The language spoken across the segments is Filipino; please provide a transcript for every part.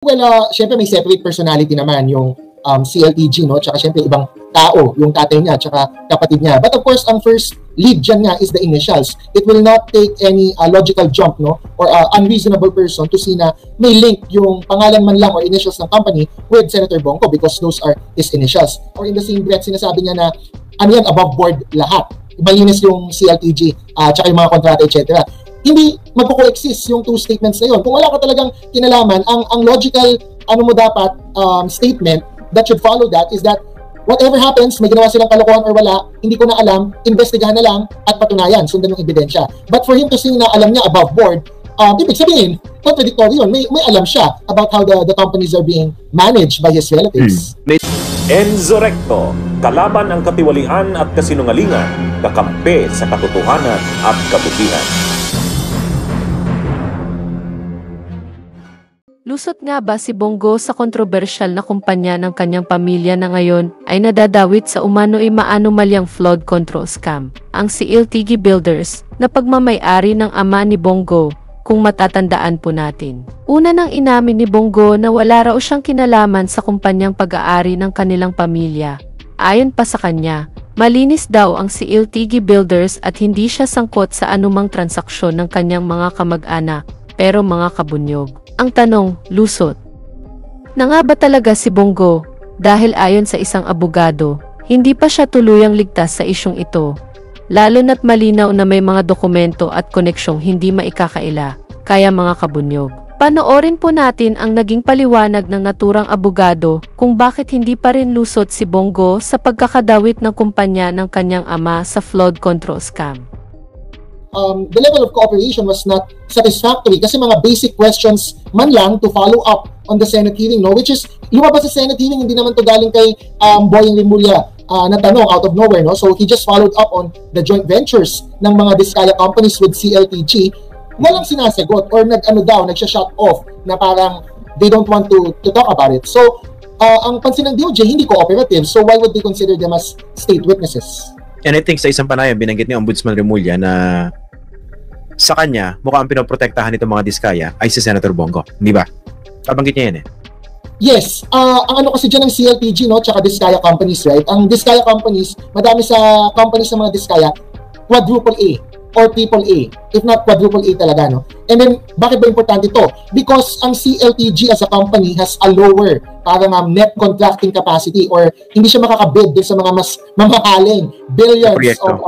Well, syempre may separate personality naman yung CLTG, no? Tsaka syempre ibang tao, yung tatay niya, tsaka kapatid niya. But of course, ang first lead dyan nga is the initials. It will not take any logical jump, no? Or unreasonable person to see na may link yung pangalan man lang or initials ng company with Senator Bongo because those are his initials. Or in the same breath, sinasabi niya na ano yan, above board lahat. Malinis yung CLTG, tsaka yung mga kontrata, etc. Hindi magko-coexist yung two statements na yun. Kung wala ka talagang kinalaman, ang logical dapat statement that should follow that is that whatever happens, may ginawa silang kalokohan or wala, hindi ko na alam, investigahan na lang at patunayan, sundan yung ebidensya. But for him to say na alam niya above board, ibig sabihin, contradictory yun. May alam siya about how the companies are being managed by his relatives. Enzo Recto, kalaban ang katiwalian at kasinungalingan, kakampi sa katotohanan at kabutihan. Lusot nga ba si Bongo sa kontrobersyal na kumpanya ng kanyang pamilya na ngayon ay nadadawit sa umano'y maanumalyang flood control scam? Ang CLTG Builders na pagmamay-ari ng ama ni Bongo, kung matatandaan po natin. Una nang inamin ni Bongo na wala raw siyang kinalaman sa kumpanyang pag-aari ng kanilang pamilya. Ayon pa sa kanya, malinis daw ang CLTG Builders at hindi siya sangkot sa anumang transaksyon ng kanyang mga kamag-anak, pero mga kabunyog. Ang tanong, lusot na nga ba talaga si Bongo? Dahil ayon sa isang abogado, hindi pa siya tuluyang ligtas sa isyong ito. Lalo na't malinaw na may mga dokumento at koneksyong hindi maikakaila, kaya mga kabunyog. Panoorin po natin ang naging paliwanag ng naturang abogado kung bakit hindi pa rin lusot si Bongo sa pagkakadawit ng kumpanya ng kanyang ama sa flood control scam. The level of cooperation was not satisfactory kasi mga basic questions man lang to follow up on the Senate hearing, no? Which is, lumabas sa Senate hearing, hindi naman to galing kay Boying Rimulya na tanong out of nowhere, no? So he just followed up on the joint ventures ng mga Diskaya companies with CLTG. Walang sinasagot or nagsha-shut off na parang they don't want to talk about it. So ang pansin ng DOJ, hindi cooperative. So why would they consider them as state witnesses? And I think sa isang panayam, binanggit ni Ombudsman Rimulya na sa kanya, mukhang pinoprotektahan itong mga Diskaya ay si Senator Bongo. Hindi ba? Kabanggit niya yan eh. Yes. Ang kasi dyan ng CLTG, no, tsaka Diskaya companies, right? Ang Diskaya companies, madami sa companies ng mga Diskaya, quadruple A or triple A, if not quadruple A talaga, no? And then, bakit ba importante ito? Because ang CLTG as a company has a lower parang net contracting capacity or hindi siya makakabid din sa mga mas mamahaling billions of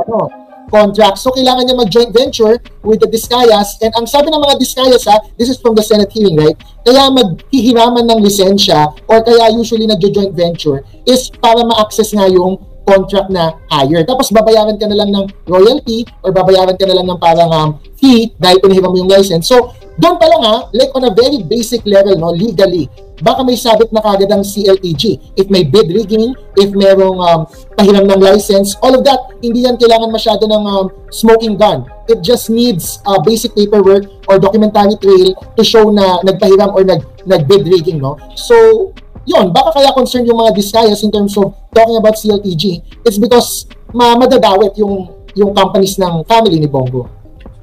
contracts. So, kailangan niya mag-joint venture with the Diskayas. And ang sabi ng mga Diskayas, this is from the Senate hearing, right? Kaya maghihiraman ng lisensya or kaya usually nag-joint venture is para ma-access nga yung contract na hire. Tapos, babayaran ka na lang ng royalty or babayaran ka na lang ng parang fee dahil pinahiram mo yung license. So, doon pa lang like on a very basic level, no, legally, baka may sabit na kagad ang CLTG. If may bid rigging, if merong pahiram ng license, all of that, hindi yan kailangan masyado ng smoking gun. It just needs basic paperwork or documentary trail to show na nagpahiram or nag-bid rigging, no? So, yun, baka kaya concerned yung mga Diskayas in terms of talking about CLTG. It's because madadawit yung companies ng family ni Bongo.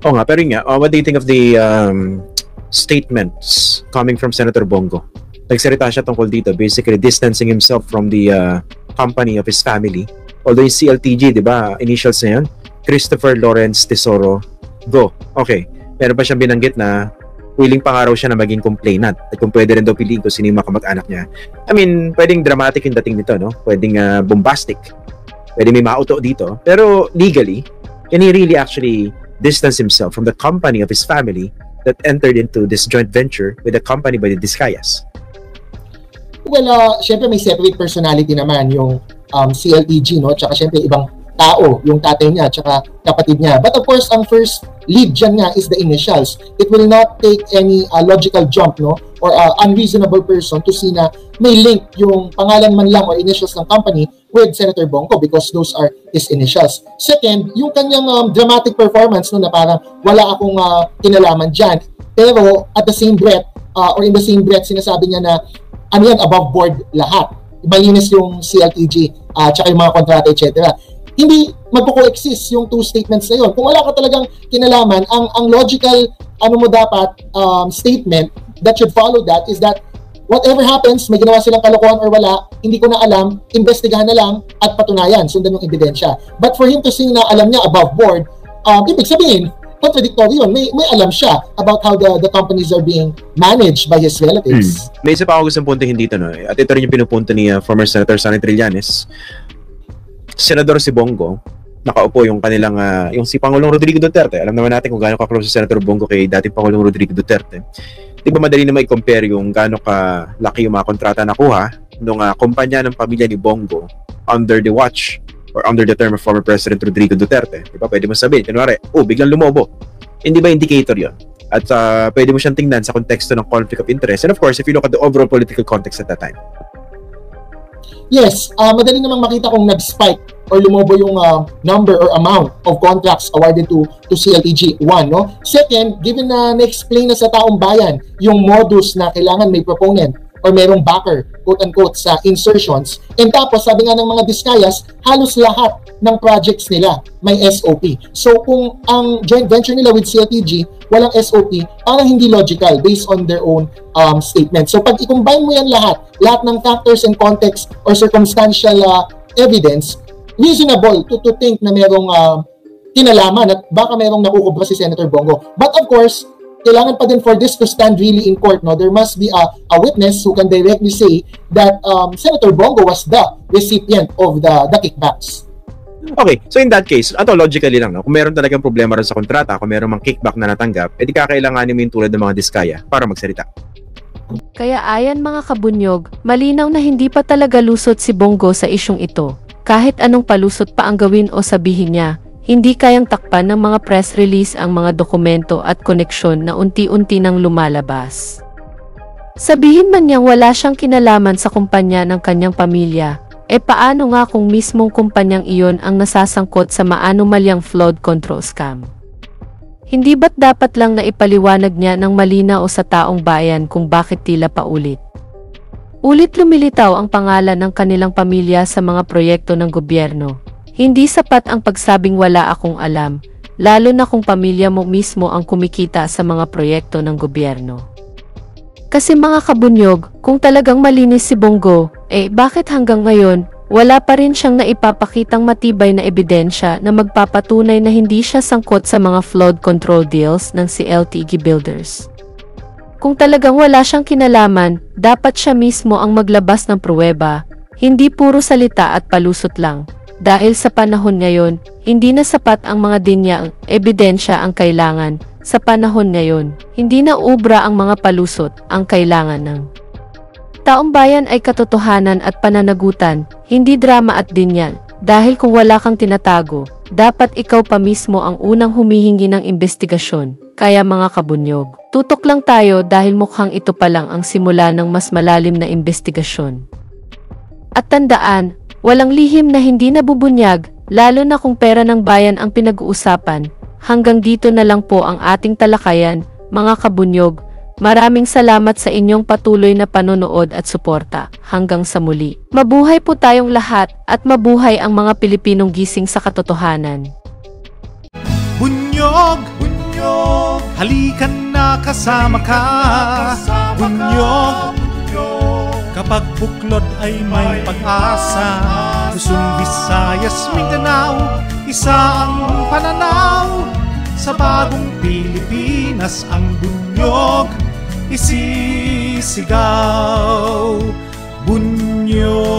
Oo nga, pero nga, what do you think of the statements coming from Senator Bongo? Nagsalita siya tungkol dito, basically distancing himself from the company of his family. Although yung CLTG, di ba, initials na yun, Christopher Lawrence Tesoro Go. Okay, meron pa siyang binanggit na willing pa nga raw siya na maging complainant at kung pwede rin daw piliin kung sino yung mga kamag-anak niya. I mean, pwedeng dramatic yung dating nito, no? Pwedeng bombastic. Pwede may mauto dito. Pero legally, can he really actually distance himself from the company of his family that entered into this joint venture with a company by the Diskayas? Well, syempre may separate personality naman yung CLTG, no? Tsaka syempre ibang tao, yung tatay niya, tsaka kapatid niya. But of course, ang first lead dyan nga is the initials. It will not take any logical jump, no? Or unreasonable person to see na may link yung pangalan man lang or initials ng company with Senator Bongo because those are his initials. Second, yung kanyang dramatic performance, no, na parang wala akong kinalaman dyan. Pero at the same breath, or in the same breath, sinasabi niya na ano yan, above board lahat. Malinis yung CLTG, tsaka yung mga kontrata, etc. Hindi magko-coexist yung two statements na yun. Kung wala ka talagang kinalaman, ang logical dapat statement that should follow that is that whatever happens, may ginawa silang kalokohan or wala, hindi ko na alam, investigahan na lang at patunayan, sundan yung ebidensya. But for him to say na alam niya above board, ibig sabihin, contradictory yun. May alam siya about how the companies are being managed by his relatives. May isa pa ako gustong puntahin dito, no? At ito rin yung pinupunto ni former Senator Sonny Trillanes. Senador si Bongo, nakaupo yung kanilang, yung si Pangulong Rodrigo Duterte. Alam naman natin kung gaano ka-close si Senator Bongo kay dating Pangulong Rodrigo Duterte. Di ba madali na mai-compare yung gaano ka-laki yung mga kontrata nakuha nung kumpanya ng pamilya ni Bongo under the watch or under the term of former President Rodrigo Duterte. Di ba? Pwede mo sabihin, kunwari, biglang lumobo. Hindi ba indicator yon? At pwede mo siyang tingnan sa konteksto ng conflict of interest. And of course, if you look at the overall political context at that time. Yes, madali namang makita kung nag-spike or lumobo yung number or amount of contracts awarded to CLTG. One, no? Second, given na na-explain na sa taong bayan yung modus na kailangan may proponent or merong backer, quote-unquote, sa insertions. And tapos, sabi nga ng mga Diskayas, halos lahat ng projects nila may SOP. So, kung ang joint venture nila with CLTG, walang SOP, parang hindi logical based on their own statement. So, pag i-combine mo yan lahat ng factors and context or circumstantial evidence, reasonable to think na merong kinalaman at baka merong nakukubra si Senator Bongo. But of course, kailangan pa din for this to stand really in court, no? There must be a witness who can directly say that Senator Bongo was the recipient of the kickbacks. Okay, so in that case, logically lang, no? Kung meron talagang problema rin sa kontrata, kung meron mang kickback na natanggap, edi kakailanganin mo yung tulad ng mga Diskaya para magsalita. Kaya ayan mga kabunyog, malinaw na hindi pa talaga lusot si Bongo sa isyong ito. Kahit anong palusot pa ang gawin o sabihin niya, hindi kayang takpan ng mga press release ang mga dokumento at koneksyon na unti-unti nang lumalabas. Sabihin man niyang wala siyang kinalaman sa kumpanya ng kanyang pamilya, paano nga kung mismong kumpanyang iyon ang nasasangkot sa maanumalyang flood control scam? Hindi ba't dapat lang na ipaliwanag niya ng malinaw sa taong bayan kung bakit tila paulit? Ulit lumilitaw ang pangalan ng kanilang pamilya sa mga proyekto ng gobyerno. Hindi sapat ang pagsabing wala akong alam, lalo na kung pamilya mo mismo ang kumikita sa mga proyekto ng gobyerno. Kasi mga kabunyog, kung talagang malinis si Bongo, bakit hanggang ngayon, wala pa rin siyang naipapakitang matibay na ebidensya na magpapatunay na hindi siya sangkot sa mga flood control deals ng CLTG Builders? Kung talagang wala siyang kinalaman, dapat siya mismo ang maglabas ng pruweba, hindi puro salita at palusot lang. Dahil sa panahon ngayon, hindi na sapat ang mga dinyang ebidensya ang kailangan. Sa panahon ngayon, hindi na ubra ang mga palusot ang kailangan ng taong bayan ay katotohanan at pananagutan, hindi drama at dinyal. Dahil kung wala kang tinatago, dapat ikaw pa mismo ang unang humihingi ng investigasyon. Kaya mga kabunyog, tutok lang tayo dahil mukhang ito pa lang ang simula ng mas malalim na investigasyon. At tandaan, walang lihim na hindi nabubunyag, lalo na kung pera ng bayan ang pinag-uusapan. Hanggang dito na lang po ang ating talakayan, mga kabunyog. Maraming salamat sa inyong patuloy na panonood at suporta. Hanggang sa muli. Mabuhay po tayong lahat at mabuhay ang mga Pilipinong gising sa katotohanan. Bunyog, bunyog, halikan na kasama ka. Bunyog, kapag buklod ay may pag-asa. Luzon, Visayas, Mindanao, isa ang pananaw. Sa bagong Pilipinas ang bunyog isisigaw. Bunyog.